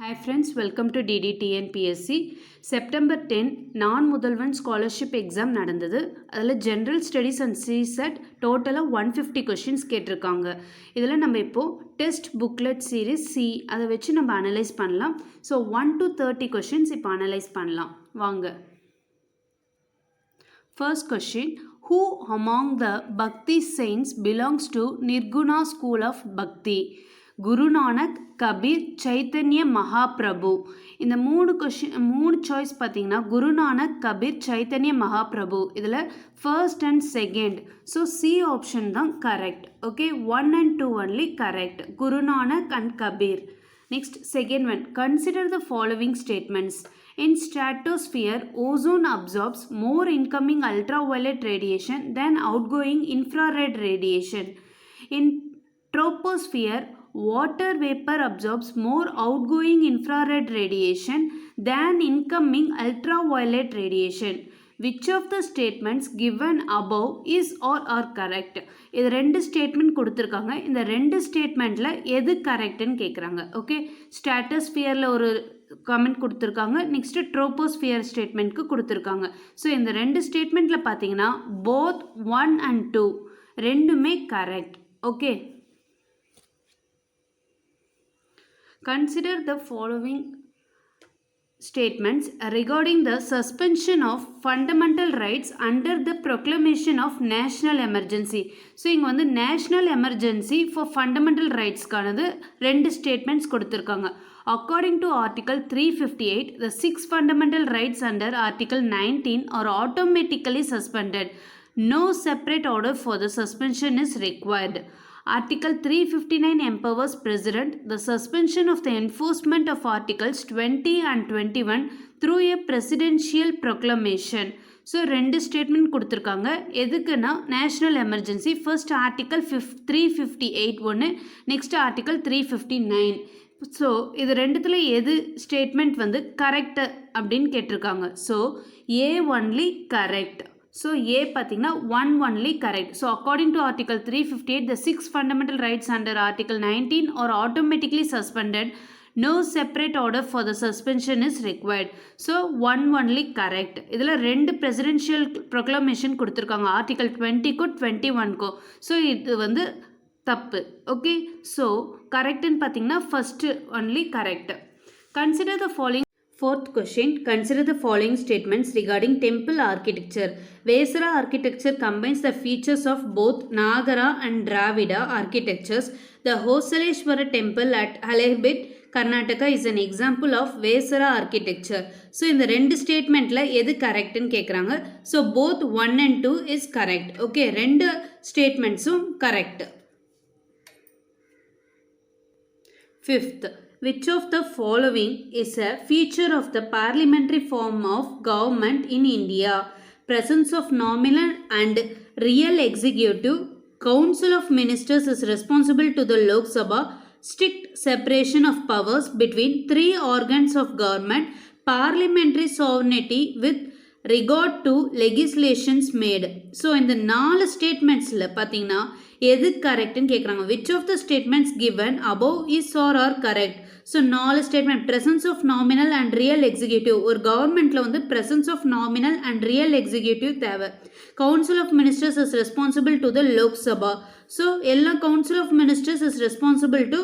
Hi friends, welcome to TN-UPSC. September 10 non-mudhalvan scholarship exam நடந்தது. அதில் general studies and CSET டோட்டலாக 150 questions கேட்டிருக்காங்க. இதில் நம்ம இப்போது டெஸ்ட் புக்லெட் சீரீஸ் C அதை வச்சு நம்ம அனலைஸ் பண்ணலாம். ஸோ 1 to 30 questions இப்போ அனலைஸ் பண்ணலாம். வாங்க. First question, who among the Bhakti saints belongs to Nirguna school of Bhakti? Guru Nanak, Kabir, Chaitanya Mahaprabhu. இந்த மூணு சாய்ஸ் பார்த்தீங்கன்னா குரு நானக், கபீர், சைத்தன்ய மகாபிரபு. இதில் first and second, so C option தான் correct. Okay, 1 and 2 only correct, Guru Nanak and Kabir. Next, second one, consider the following statements. In stratosphere, ozone absorbs more incoming ultraviolet radiation than outgoing infrared radiation. In troposphere, water vapor absorbs more outgoing infrared radiation than incoming ultraviolet radiation. Which of the statements given above is or are correct? இது ரெண்டு statement கொடுத்துருக்காங்க. இந்த ரெண்டு ஸ்டேட்மெண்ட்டில் எது கரெக்டுன்னு கேட்குறாங்க. Okay, ஸ்ட்ராட்டோஸ்பியரில் ஒரு comment கொடுத்துருக்காங்க, நெக்ஸ்ட்டு ட்ரோபோஸ்பியர் ஸ்டேட்மெண்ட்க்கு கொடுத்துருக்காங்க. ஸோ இந்த ரெண்டு ஸ்டேட்மெண்ட்டில் பார்த்தீங்கன்னா போத் 1 and 2 ரெண்டுமே correct. Okay, consider the following statements regarding the suspension of fundamental rights under the proclamation of national emergency. So இங்கே வந்து national emergency for fundamental rights கானது ரெண்டு ஸ்டேட்மெண்ட்ஸ் கொடுத்துருக்காங்க. According to Article 358, the 6 fundamental rights under Article 19 are automatically suspended. No separate order for the suspension is required. Article 359 empowers President the suspension of the enforcement of Articles 20 and 21 through a presidential proclamation. So ரெண்டு statement கொடுத்துருக்காங்க. எதுக்குன்னா national emergency. First article 358 ஒன்று, next article 359. So இது ரெண்டுத்தில் எது statement வந்து correct அப்படின்னு கேட்டிருக்காங்க. So ஏ only correct. So ஏ பார்த்தீங்கன்னா 1 only correct. So according to article 358, the 6 fundamental rights under Article 19 are automatically suspended. No separate order for the suspension is required. So 1 only correct. இதில் ரெண்டு presidential proclamation கொடுத்துருக்காங்க, article 20க்கும் 21க்கும். So இது வந்து தப்பு. Okay, so கரெக்டுன்னு பார்த்தீங்கன்னா first only correct. Consider the following. Fourth question, consider the following statements regarding temple architecture. Vesara architecture combines the features of both Nagara and Dravida architectures. The Hosaleshwara temple at Halebit, Karnataka is an example of Vesara architecture. So, இந்த ரெண்டு ஸ்டேட்மெண்ட்டில் எது கரெக்ட்னு கேட்குறாங்க. So both 1 and 2 is correct. Okay, ரெண்டு ஸ்டேட்மெண்ட்ஸும் correct. Fifth, which of the following is a feature of the parliamentary form of government in India? Presence of nominal and real executive. Council of Ministers is responsible to the Lok Sabha. Strict separation of powers between 3 organs of government. Parliamentary sovereignty with regard to legislations made. So இந்த 4 ஸ்டேட்மெண்ட்ஸில் பார்த்தீங்கன்னா எது கரெக்டுன்னு கேட்குறாங்க. Which of the statements given above is are correct. So 4 statement, presence of nominal and real executive. ஒரு கவர்மெண்ட்டில் வந்து presence of nominal and real executive தேவை. Council of Ministers is responsible to the Lok Sabha. So எல்லா Council of Ministers is responsible to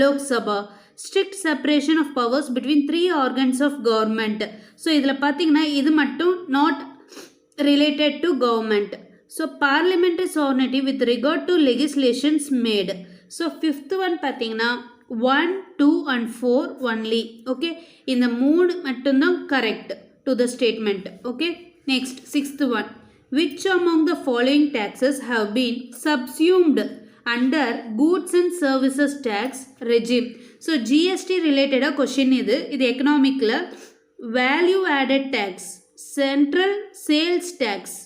Lok Sabha. Strict separation of powers between 3 organs of government. So இதில் பார்த்தீங்கன்னா இது மட்டும் not related to government. So parliamentary sovereignty with regard to legislations made. So fifth one பார்த்தீங்கன்னா 1, 2 and 4 only. Okay, இந்த 3 மட்டும்தான் correct to the statement. Okay, next sixth one, which among the following taxes have been subsumed under goods and services tax regime? So GST ரிலேட்டடாக question இது எக்கனாமிக்கில். Value added tax, central sales tax,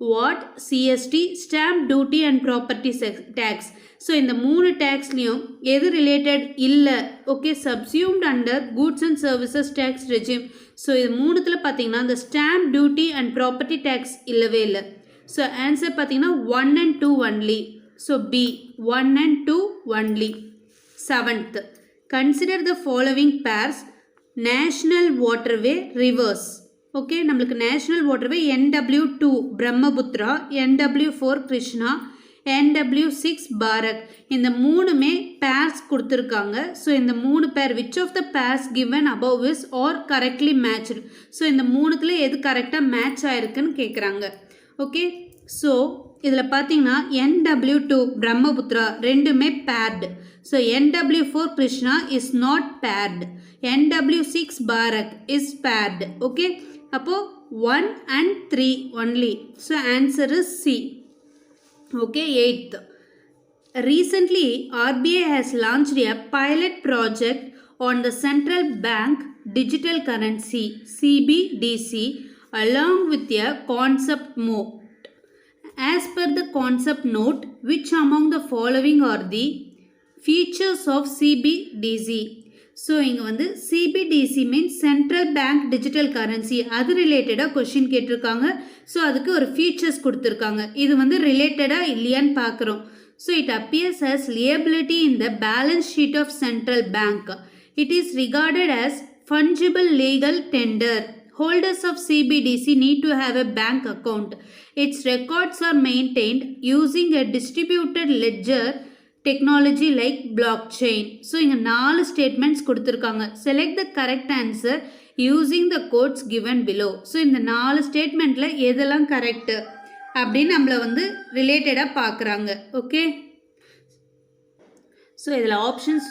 VAT, CST, stamp duty and property tax. So இந்த 3 டேக்ஸ்லேயும் எது related இல்லை. Okay, subsumed under goods and services tax regime. So இது 3த்தில் பார்த்தீங்கன்னா இந்த stamp duty and property tax இல்லவே இல்லை. ஸோ ஆன்சர் பார்த்தீங்கன்னா 1 and 2 ஒன்லி. So B 1 and 2 only. Seventh, consider the following pairs national waterway reverse. Okay, நம்மளுக்கு national waterway NW2 Brahmaputra, NW4 Krishna, NW6 Barak. இந்த மூணுமே பேர்ஸ் கொடுத்துருக்காங்க. ஸோ இந்த மூணு pair which of the pairs given above is are correctly matched. So இந்த மூணுத்துல எது கரெக்டாக மேட்ச் ஆயிருக்குன்னு கேட்குறாங்க. ஓகே, ஸோ இதில் பார்த்தீங்கன்னா NW2 பிரம்மபுத்ரா ரெண்டுமே paired. So NW4 Krishna is not paired. NW6 Barak is paired. Okay, அப்போது 1 and 3 only. So answer is C. Okay, 8th. Recently, RBI has launched a pilot project on the central bank digital currency CBDC along with a concept note. As per the concept note, which among the following are the features of CBDC? So இங்கே வந்து CBDC means central bank digital currency, அது ரிலேட்டடாக question கேட்டிருக்காங்க. So அதுக்கு ஒரு features கொடுத்துருக்காங்க. இது வந்து ரிலேட்டடாக இல்லையான்னு பார்க்குறோம். So it appears as liability in the balance sheet of central bank. It is regarded as fungible legal tender. Holders of CBDC need to have a bank account. Its records are maintained using a distributed ledger technology like blockchain. So இங்கே 4 statements கொடுத்துருக்காங்க. Select the correct answer using the codes given below. So இந்த 4 ஸ்டேட்மெண்ட்டில் எதெல்லாம் correct அப்படின்னு நம்மளை வந்து ரிலேட்டடாக பார்க்குறாங்க. Okay, so இதில் ஆப்ஷன்ஸ்,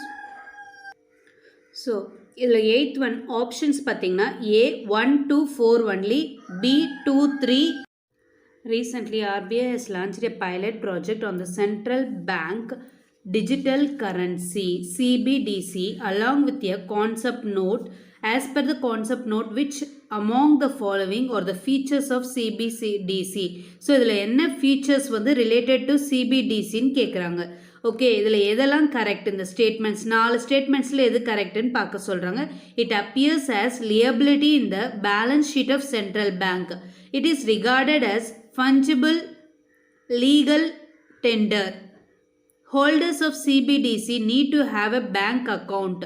ஸோ இதில் 8th ஒன் ஆப்ஷன்ஸ் பார்த்தீங்கன்னா A 1 2 4 only, B 2 3. Recently, RBI has launched a pilot project on the central bank digital currency CBDC along with a concept note. As per the concept note, which among the following or the features of CBDC? So இதில் என்ன features வந்து related to CBDCன்னு கேட்குறாங்க. Okay, இதில் எதெல்லாம் correct, இந்த statements 4 ஸ்டேட்மெண்ட்ஸில் எது கரெக்டுன்னு பார்க்க சொல்கிறாங்க. It appears as liability in the balance sheet of central bank. It is regarded as fungible legal tender. Holders of CBDC need to have a bank account.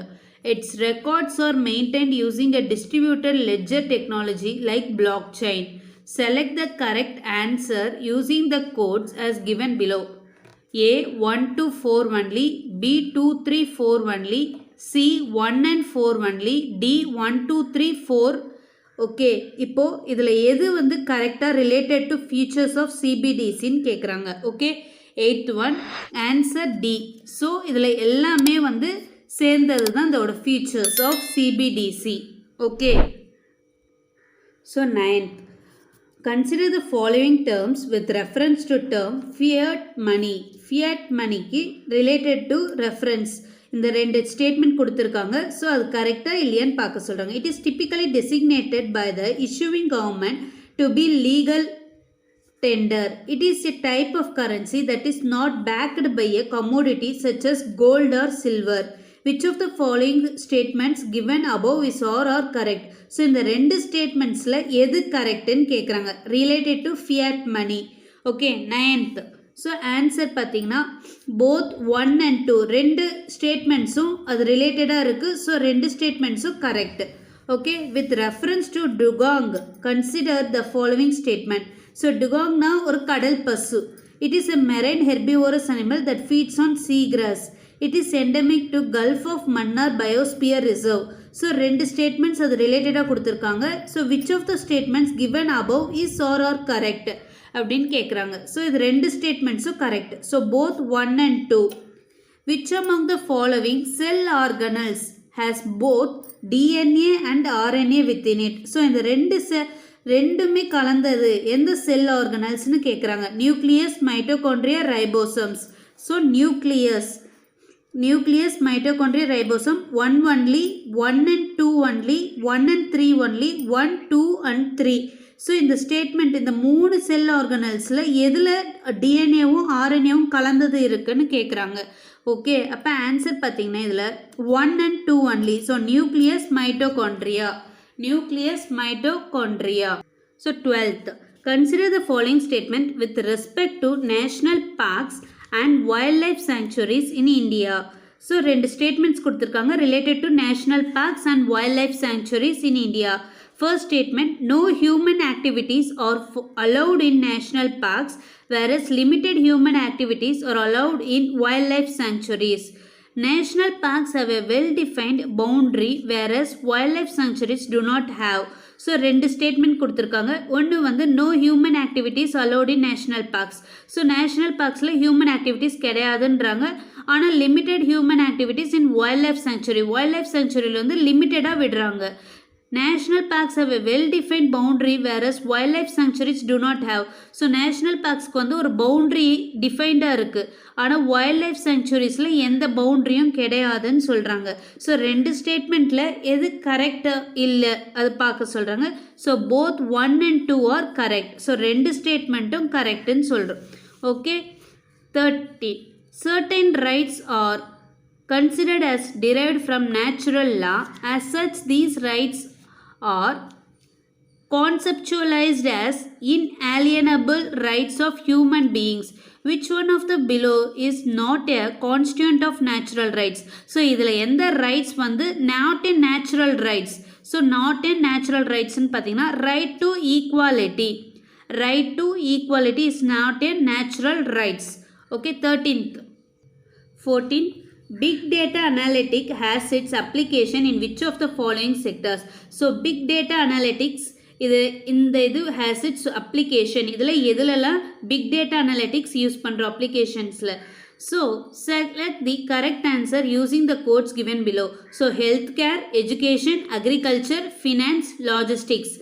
Its records are maintained using a distributed ledger technology like blockchain. Select the correct answer using the codes as given below. A 1 to 4 only, B 2 3 4 only, C 1 and 4 only, D 1 2 3 4. Okay, இப்போது இதில் எது வந்து கரெக்டாக related to features of CBDCன்னு கேட்குறாங்க. Okay, 8th one answer D. So இதில் எல்லாமே வந்து சேர்ந்தது தான் இதோட features of CBDC. Okay, so 9th, consider the following terms with reference to term fiat money. fiat மணிக்கு ரிலேட்டட் டு ரெஃபரன்ஸ் இந்த 2 ஸ்டேட்மெண்ட் கொடுத்துருக்காங்க. ஸோ அது கரெக்டாக இல்லையான்னு பார்க்க சொல்கிறாங்க. It is typically designated by the issuing government to be legal tender. It is a type of currency that is not backed by a commodity such as gold or silver. Which of the following statements given above is or are correct? So இந்த 2 ஸ்டேட்மெண்ட்ஸில் எது கரெக்டுன்னு கேட்குறாங்க related to fiat money. Okay, 9th, so answer பார்த்தீங்கன்னா both 1 and 2 2 ஸ்டேட்மெண்ட்ஸும் அது ரிலேட்டடாக இருக்குது. ஸோ 2 ஸ்டேட்மெண்ட்ஸும் correct. Okay, with reference to dugong consider the following statement. So டுகாங்னா ஒரு கடல் பசு. It is a marine herbivorous animal that feeds on seagrass. It is endemic to gulf of Mannar biosphere reserve. So 2 statements அது ரிலேட்டடாக கொடுத்துருக்காங்க. So which of the statements given above is are are correct அப்படின்னு கேட்குறாங்க. So இது 2 ஸ்டேட்மெண்ட்ஸும் correct. So both 1 and 2. Which among the following cell organelles has both DNA and RNA within it? So இந்த 2மே கலந்தது எந்த செல் ஆர்கனல்ஸ்னு கேட்குறாங்க. Nucleus, mitochondria, ribosomes. So nucleus, mitochondria, ribosome 1 only, 1 and 2 only, 1 and 3 only, 1 2 and 3. So இந்த statement இந்த 3 செல் ஆர்கனல்ஸில் எதில் டிஎன்ஏவும் ஆர்என்ஏவும் கலந்தது இருக்குன்னு கேட்குறாங்க. ஓகே, அப்போ ஆன்சர் பார்த்தீங்கன்னா இதில் 1 and 2 only. So nucleus, mitochondria. So 12th, consider the following statement with respect to national parks and wildlife sanctuaries in India. So ரெண்டு ஸ்டேட்மெண்ட்ஸ் கொடுத்துருக்காங்க related to national parks and wild life sanctuaries in India. First statement, no human activities are allowed in national parks, whereas limited human activities are allowed in wildlife sanctuaries. National parks have a well-defined boundary, whereas wildlife sanctuaries do not have. So ரெண்டு statement கொடுத்துருக்காங்க. ஒன்று வந்து no human activities allowed in national parks. So national பார்க்ஸில் human activities கிடையாதுன்றாங்க. ஆனால் limited human activities in wildlife sanctuary, wildlife சாங்சுரியில் வந்து லிமிட்டடாக விடுறாங்க. National parks have a well-defined boundary, whereas wildlife sanctuaries do not have. So national parksக்கு வந்து ஒரு boundary defined-ஆ இருக்கு. ஆனால் wildlife sanctuariesல எந்த boundaryயும் கிடையாதுன்னு சொல்கிறாங்க. ஸோ ரெண்டு ஸ்டேட்மெண்ட்டில் எது கரெக்டாக இல்லை அது பார்க்க சொல்கிறாங்க. So both 1 and 2 are correct. So ரெண்டு ஸ்டேட்மெண்ட்டும் கரெக்டுன்னு சொல்கிறோம். Okay. 30. Certain rights are considered as derived from natural law. As such, these rights are conceptualized as inalienable rights of human beings. Which one of the below is not a constituent of natural rights? So இதில் எந்த rights வந்து not in natural rights? So not in natural rights ன்னு பார்த்தீங்கன்னா right to equality. Right to equality is not in natural rights. Okay, 13th. 14. Big data analytics has its application in which of the following sectors? So big data analytics இந்த இது has its application. இதில் எதுலலாம் big data analytics use பண்ணுற applications-ல. So select the correct answer using the codes given below. So healthcare, education, agriculture, finance, logistics.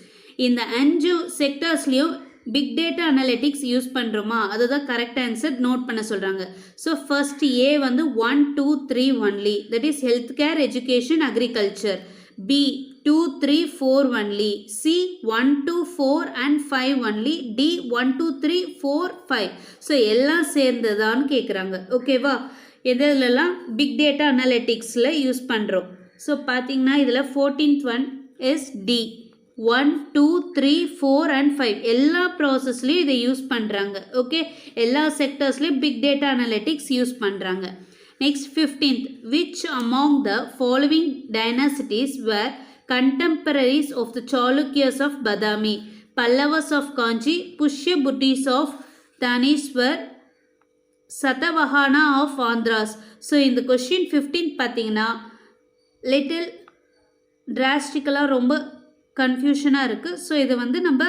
இந்த 5 செக்டர்ஸ்லையும் big data analytics use பண்ணுறோமா அதுதான் correct answer note பண்ண சொல்கிறாங்க. So first ஏ வந்து 1, 2, 3 only, that is health care, education, agriculture. B 2, 3, 4 only. C 1, 2, 4 and 5 only. D 1, 2, 3, 4, 5. So எல்லாம் சேர்ந்ததான்னு கேட்குறாங்க. ஓகேவா? எதுலலாம் பிக் டேட்டா அனலிட்டிக்ஸில் யூஸ் பண்ணுறோம். ஸோ பார்த்தீங்கன்னா இதில் 14th one is D. 1, 2, 3, 4 and 5 எல்லா ப்ராசஸ்லையும் இதை யூஸ் பண்ணுறாங்க. ஓகே, எல்லா செக்டர்ஸ்லையும் பிக் டேட்டா அனலிட்டிக்ஸ் யூஸ் பண்ணுறாங்க. Next 15th, which among the following dynasties were contemporaries of the Chalukyas of Badami, Pallavas of Kanchi, Pushyabhuttis of Tanishwar, Satavahana of Andhras. So இந்த question 15 பார்த்தீங்கன்னா little டிராஸ்டிக்கலாக ரொம்ப கன்ஃபியூஷனாக இருக்குது. So இதை வந்து நம்ம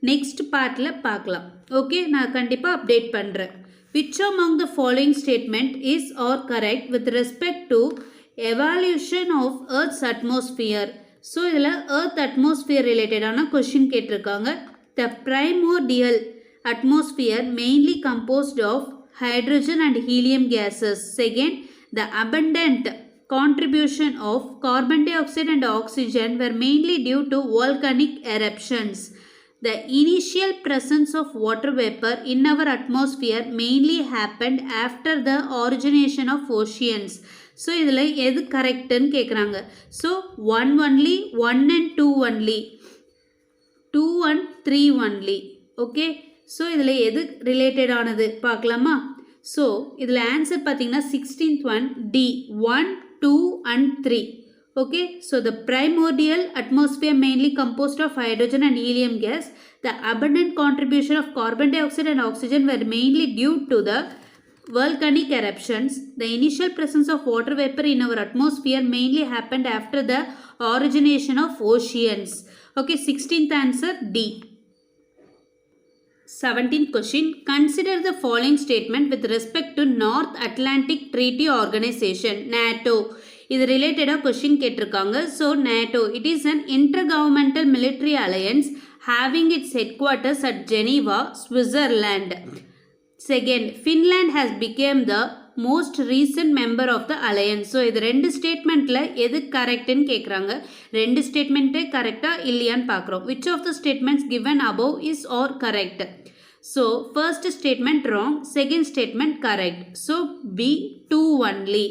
next பார்ட்டில் பார்க்கலாம். ஓகே, நான் கண்டிப்பாக அப்டேட் பண்ணுறேன். Which among the following statement is or correct with respect to evaluation of Earth's atmosphere? So இதில் Earth atmosphere ரிலேட்டடான கொஷின் கேட்டிருக்காங்க. The primordial atmosphere mainly composed of hydrogen and helium gases. Second, the abundant contribution of carbon dioxide and oxygen were mainly due to volcanic eruptions. The initial presence of water vapor in our atmosphere mainly happened after the origination of oceans. So இதில் எது கரெக்டுன்னு கேட்குறாங்க. So 1 only, 1 and 2 only, 2 and 3 only. Okay, so இதில் எது ரிலேட்டடானது பார்க்கலாமா? So இதில் answer பார்த்தீங்கன்னா 16th one D. 1, 2 and 3. Okay, so the primordial atmosphere mainly composed of hydrogen and helium gas. The abundant contribution of carbon dioxide and oxygen were mainly due to the volcanic eruptions. The initial presence of water vapor in our atmosphere mainly happened after the origination of oceans. Okay, 16th answer D. 17th question. Consider the following statement with respect to North Atlantic Treaty Organization, NATO. இது ரிலேட்டடாக question கேட்டிருக்காங்க. So NATO, it is an intergovernmental military alliance having its headquarters at Geneva, Switzerland. Second, Finland has become the most recent member of the alliance. So இது ரெண்டு ஸ்டேட்மெண்ட்டில் எது கரெக்டுன்னு கேட்குறாங்க. ரெண்டு ஸ்டேட்மெண்ட்டே கரெக்டாக இல்லையான்னு பார்க்குறோம். Which of the statements given above is or correct? So first statement wrong, second statement correct. So B 2 only.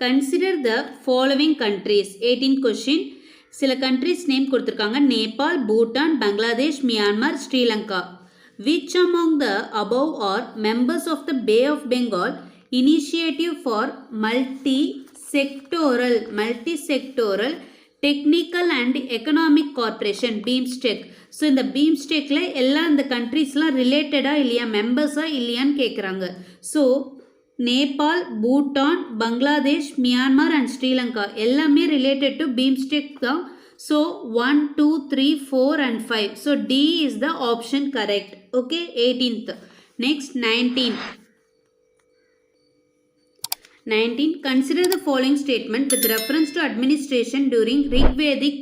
Consider the following countries. 18th question. சில countries name கொடுத்துருக்காங்க. Nepal, Bhutan, Bangladesh, Myanmar, Sri Lanka. Which among the above are members of the Bay of Bengal initiative for multi-sectoral technical and economic cooperation BIMSTEC. So இந்த BIMSTECல எல்லாம் இந்த கண்ட்ரீஸ்லாம் ரிலேட்டடாக இல்லையா மெம்பர்ஸாக இல்லையான்னு கேட்குறாங்க. So Nepal, Bhutan, Bangladesh, Myanmar and Sri Lanka எல்லாமே ரிலேட்டட் டு BIMSTEC தான். So 1, 2, 3, 4 and 5. So D is the option correct. Okay, 18th. Next 19. Consider the following statement with reference to administration during Rigvedic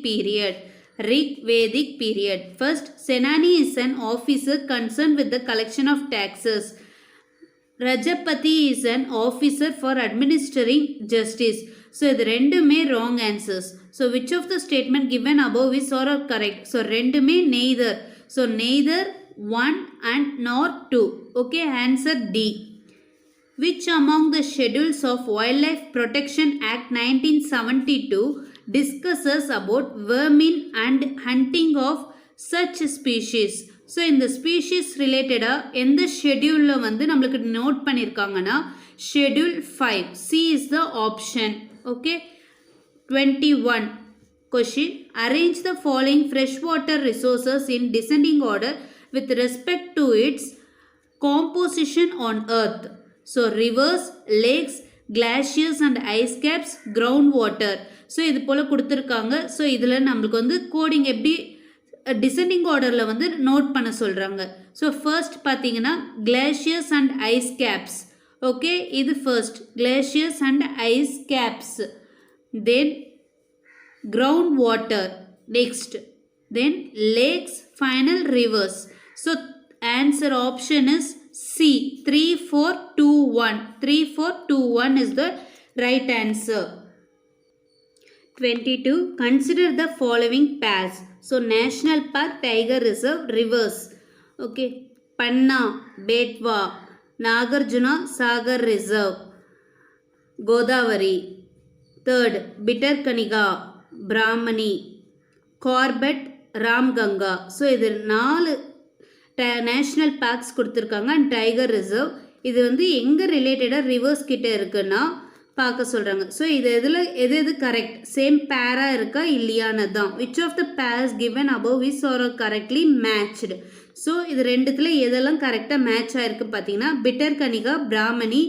period. First, Senani is an officer concerned with the collection of taxes. Rajapati is an officer for administering justice. So, இது ரெண்டுமே wrong answers. So, which of the statement given above is or correct? So, ரெண்டுமே neither. So, neither 1 and nor 2. Okay, answer D. Which among the schedules of Wildlife Protection Act 1972 discusses about vermin and hunting of such species? So இந்த species ரிலேட்டடாக எந்த ஷெடியூலில் வந்து நம்மளுக்கு note பண்ணியிருக்காங்கன்னா schedule 5. C is the option. Okay. 21 question. Arrange the following fresh water resources in descending order with respect to its composition on earth. So rivers, lakes, glaciers and ice caps, ground water. So இது போல் கொடுத்துருக்காங்க. So இதில் நம்மளுக்கு வந்து coding எப்படி descending ஆர்டரில் வந்து note பண்ண சொல்கிறாங்க. ஸோ ஃபர்ஸ்ட் பார்த்தீங்கன்னா glaciers and ice caps. Okay, இது first glaciers and ice caps. Then ground water next. Then lakes, final rivers. So answer option is C. 3, 4, 2, 1. 3, 4, 2, 1 is the right answer. 22. Consider the following pairs. So, National Park, Tiger Reserve, rivers. Okay. Panna, Betwa, Nagarjuna, Sagar Reserve, Godavari. Third, Bitterkaniga, Brahmani, Corbett, Ramganga. So, இது 4 national parks கொடுத்துருக்காங்க and tiger reserve. இது வந்து எங்கே ரிலேட்டடாக reverse கிட்டே இருக்குன்னா பார்க்க சொல்கிறாங்க. ஸோ இது எது கரெக்ட், சேம் பேராக இருக்கா இல்லையானது தான். Which of the pairs given above is are correctly matched. So இது ரெண்டுத்தில் எதெல்லாம் கரெக்டாக மேட்ச் ஆகிருக்கு பார்த்தீங்கன்னா Bhitarkanika, Brahmani,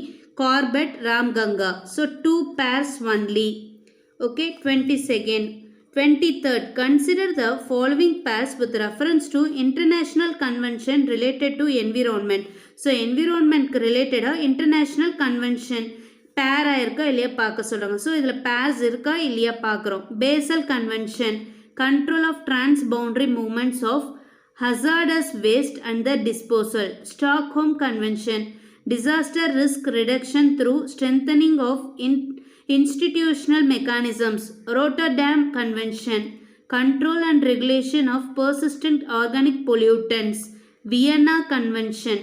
Corbett, Ramganga. So 2 pairs only. Okay. 23rd. Consider the following pairs with reference to international convention related to environment. So environment related international convention pair இருக்கா இல்லையா பார்க்க சொல்கிறாங்க. ஸோ இதில் pairs இருக்கா இல்லையா பார்க்குறோம். Basel convention, control of transboundary movements of hazardous waste and the disposal. Stockholm Convention, disaster risk reduction through strengthening of institutional mechanisms. Rotterdam Convention, control and regulation of persistent organic pollutants. Vienna Convention,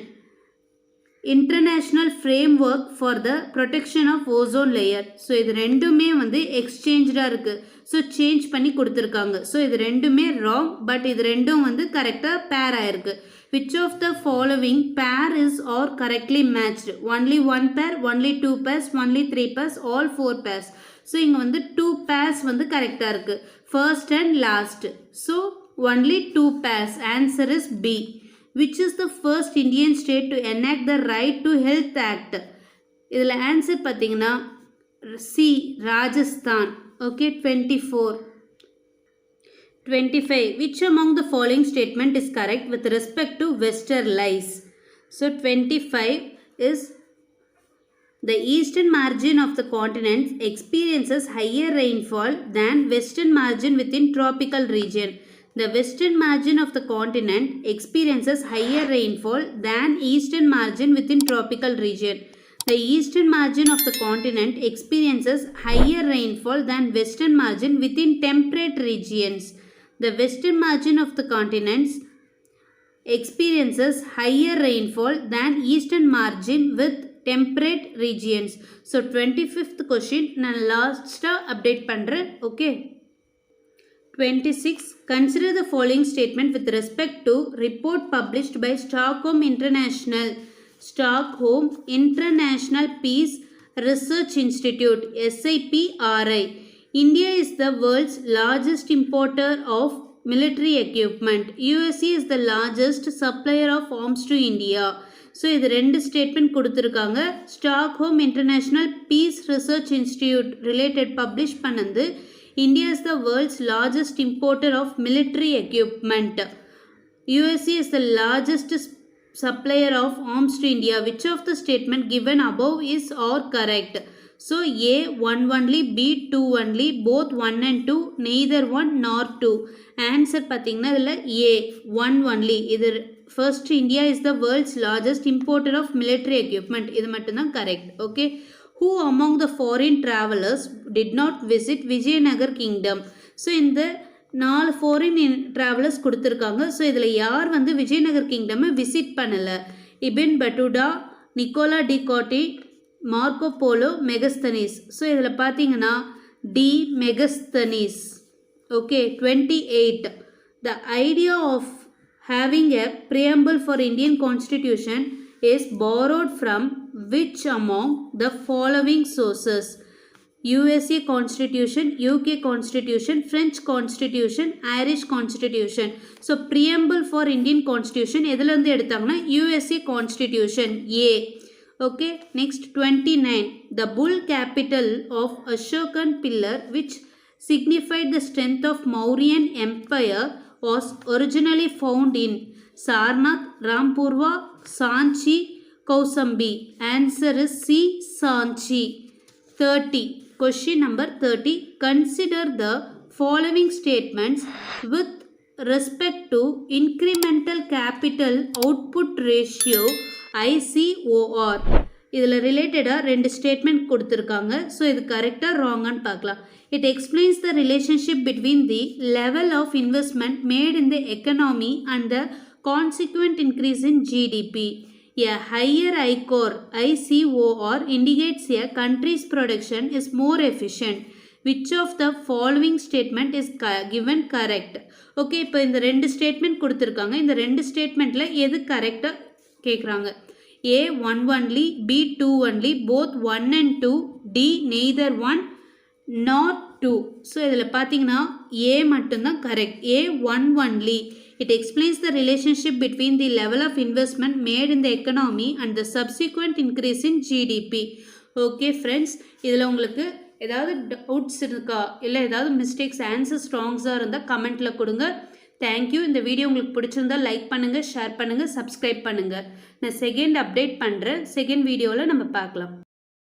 international framework for the protection of ozone layer. So இது ரெண்டுமே வந்து எக்ஸ்சேஞ்சாக இருக்குது. So change பண்ணி கொடுத்துருக்காங்க. So இது ரெண்டுமே wrong, but இது ரெண்டும் வந்து கரெக்டாக பேர் ஆயிருக்கு. Which of the following pair is are correctly matched? Only 1 pair, only 2 pairs, only 3 pairs, all 4 pairs. So இங்கே வந்து 2 pairs வந்து கரெக்டாக இருக்குது, first and last. So only 2 pairs. Answer is B. Which is the first Indian state to enact the Right to Health Act? இதில் answer பார்த்தீங்கன்னா C, Rajasthan. Okay. 24. 25. Which among the following statement is correct with respect to westerlies? So 25 is the eastern margin of the continent experiences higher rainfall than western margin within tropical region. The western margin of the continent experiences higher rainfall than eastern margin within tropical region. The eastern margin of the continent experiences higher rainfall than western margin within temperate regions. The western margin of the continent experiences higher rainfall than eastern margin with temperate regions. So 25th question நான் லாஸ்ட்டாக update பண்ணுறேன். Okay. 26. Consider the following statement with respect to report published by Stockholm International Stockholm International Peace Research Institute SIPRI. India is the world's largest importer of military equipment. USA is the largest supplier of arms to India. So இது ரெண்டு statement கொடுத்துருக்காங்க. Stockholm international peace research institute related publish பண்ணது. India is the world's largest importer of military equipment. USA is the largest supplier of arms to India. Which of the statement given above is or correct? So A 1 only, B 2 only, both 1 and 2, neither 1 nor 2. Answer பார்த்தீங்கன்னா இதில் A 1 only. இது first India is the world's largest importer of military equipment. இது மட்டும்தான் correct. Okay. Who among the foreign travelers did not visit Vijayanagar kingdom? So இந்த 4 foreign travellers கொடுத்துருக்காங்க. So இதில் யார் வந்து விஜயநகர் கிங்டமை விசிட் பண்ணலை? Ibn Battuta, Nicolo de Conti, Marco Polo, Megasthenes. So இதில் பார்த்தீங்கன்னா D Megasthenes. Okay. 28. The idea of having a preamble for Indian constitution is borrowed from which among the following sources? USA Constitution, UK Constitution, French Constitution, Irish Constitution. So preamble for Indian Constitution எதிலிருந்து எடுத்தாங்கன்னா USA Constitution A. Okay. Next 29. The bull capital of Ashokan pillar which signified the strength of Mauryan Empire was originally found in Sarnath, Rampurva, Sanchi, Kausambi. Answer is C. Sanchi. 30. Question number 30. Consider the following statements with respect to incremental capital output ratio ICOR. இதில் ரிலேட்டடாக ரெண்டு statement கொடுத்துருக்காங்க. So இது கரெக்டாக ராங்கான்னு பார்க்கலாம். It explains the relationship between the level of investment made in the economy and the consequent increase in GDP. A higher ICOR indicates a country's production is more efficient. Which of the following statement is given correct? Okay. இப்போ இந்த ரெண்டு statement கொடுத்துருக்காங்க. இந்த ரெண்டு ஸ்டேட்மெண்ட்டில் எது கரெக்டாக கேட்குறாங்க? A 1 only, B 2 only, both 1 and 2, D neither 1 nor 2. So இதில் பார்த்தீங்கன்னா A மட்டும்தான் correct. A 1 only. It explains the relationship between the level of investment made in the economy and the subsequent increase in GDP. Okay friends, இதில் உங்களுக்கு ஏதாவது doubts இருக்கா, இல்லை ஏதாவது mistakes answer ஸ்ட்ராங்ஸாக இருந்தால் கமெண்ட்டில் கொடுங்க. தேங்க்யூ. இந்த வீடியோ உங்களுக்கு பிடிச்சிருந்தா லைக் பண்ணுங்கள், ஷேர் பண்ணுங்கள், சப்ஸ்கிரைப் பண்ணுங்கள். நான் செகண்ட் அப்டேட் பண்ணுறேன். செகண்ட் வீடியோவில் நம்ம பார்க்கலாம்.